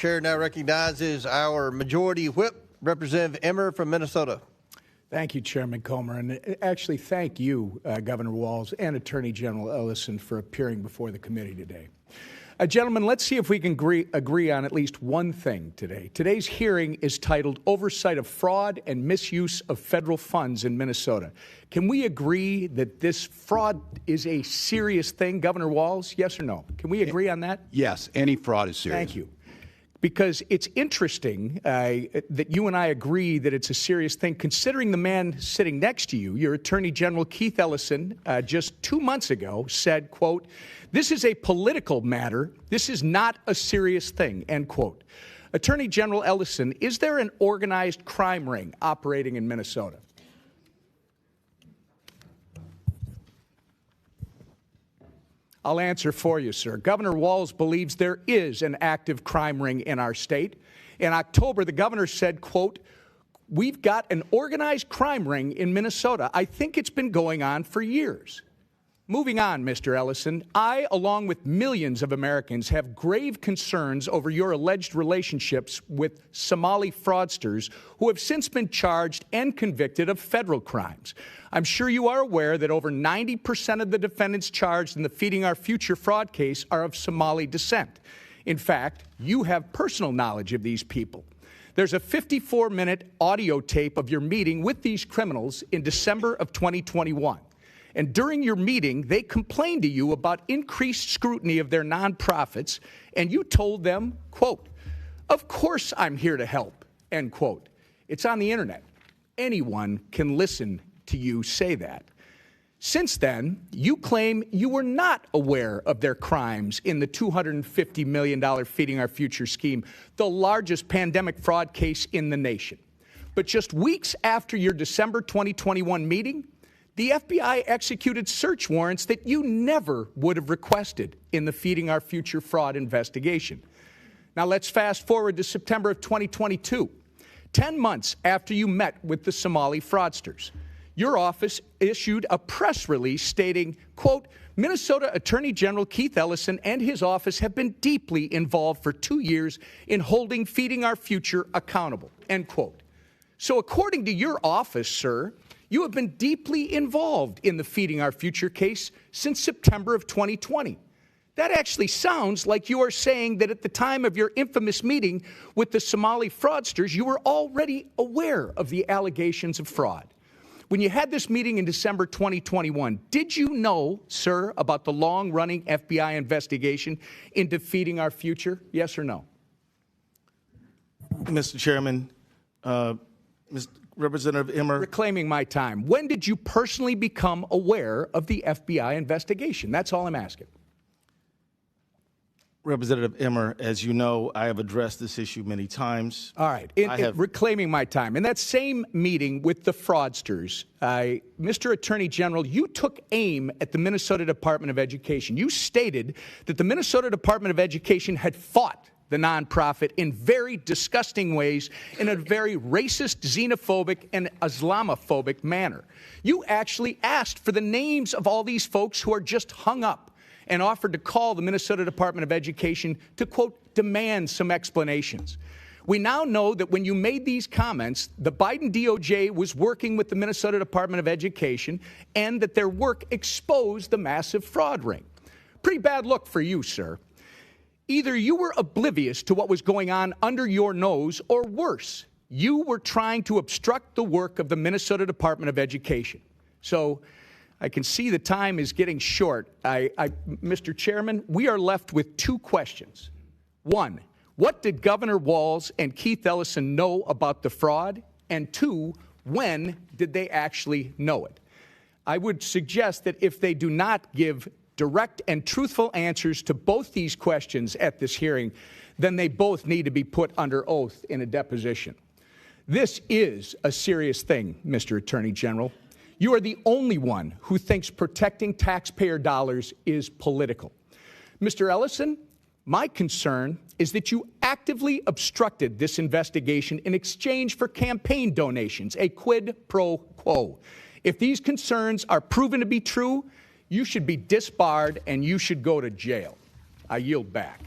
Chair now recognizes our Majority Whip, Representative Emmer from Minnesota. Thank you, Chairman Comer, and actually thank you, Governor Walz and Attorney General Ellison, for appearing before the committee today. Gentlemen, let's see if we can agree on at least one thing today. Today's hearing is titled Oversight of Fraud and Misuse of Federal Funds in Minnesota. Can we agree that this fraud is a serious thing, Governor Walz? Yes or no? Can we agree on that? Yes, any fraud is serious. Thank you. Because it's interesting that you and I agree that it's a serious thing, considering the man sitting next to you, your Attorney General Keith Ellison, just 2 months ago said, quote, "This is a political matter. This is not a serious thing," end quote. Attorney General Ellison, is there an organized crime ring operating in Minnesota? I'll answer for you, sir. Governor Walz believes there is an active crime ring in our state. In October, the governor said, quote, "We've got an organized crime ring in Minnesota. I think it's been going on for years." Moving on, Mr. Ellison, I, along with millions of Americans, have grave concerns over your alleged relationships with Somali fraudsters who have since been charged and convicted of federal crimes. I'm sure you are aware that over 90% of the defendants charged in the Feeding Our Future fraud case are of Somali descent. In fact, you have personal knowledge of these people. There's a 54-minute audio tape of your meeting with these criminals in December of 2021. And during your meeting, they complained to you about increased scrutiny of their nonprofits, and you told them, quote, "Of course I'm here to help," end quote. It's on the internet. Anyone can listen to you say that. Since then, you claim you were not aware of their crimes in the $250 million Feeding Our Future scheme, the largest pandemic fraud case in the nation. But just weeks after your December 2021 meeting, the FBI executed search warrants that you never would have requested in the Feeding Our Future fraud investigation. Now let's fast forward to September of 2022, 10 months after you met with the Somali fraudsters. Your office issued a press release stating, quote, "Minnesota Attorney General Keith Ellison and his office have been deeply involved for 2 years in holding Feeding Our Future accountable," end quote. So according to your office, sir, you have been deeply involved in the Feeding Our Future case since September of 2020. That actually sounds like you are saying that at the time of your infamous meeting with the Somali fraudsters, you were already aware of the allegations of fraud. When you had this meeting in December 2021, did you know, sir, about the long-running FBI investigation into Feeding Our Future? Yes or no? Mr. Chairman, Representative Emmer. Reclaiming my time. When did you personally become aware of the FBI investigation? That's all I'm asking. Representative Emmer, as you know, I have addressed this issue many times. All right. Reclaiming my time. In that same meeting with the fraudsters, Mr. Attorney General, you took aim at the Minnesota Department of Education. You stated that the Minnesota Department of Education had fought the nonprofit in very disgusting ways, in a very racist, xenophobic, and Islamophobic manner. You actually asked for the names of all these folks who are just hung up and offered to call the Minnesota Department of Education to, quote, demand some explanations. We now know that when you made these comments, the Biden DOJ was working with the Minnesota Department of Education and that their work exposed the massive fraud ring. Pretty bad look for you, sir. Either you were oblivious to what was going on under your nose, or worse, you were trying to obstruct the work of the Minnesota Department of Education. So I can see the time is getting short. Mr. Chairman, we are left with two questions. One, what did Governor Walz and Keith Ellison know about the fraud? And two, when did they actually know it? I would suggest that if they do not give direct and truthful answers to both these questions at this hearing, then they both need to be put under oath in a deposition. This is a serious thing, Mr. Attorney General. You are the only one who thinks protecting taxpayer dollars is political. Mr. Ellison, my concern is that you actively obstructed this investigation in exchange for campaign donations, a quid pro quo. If these concerns are proven to be true, you should be disbarred and you should go to jail. I yield back.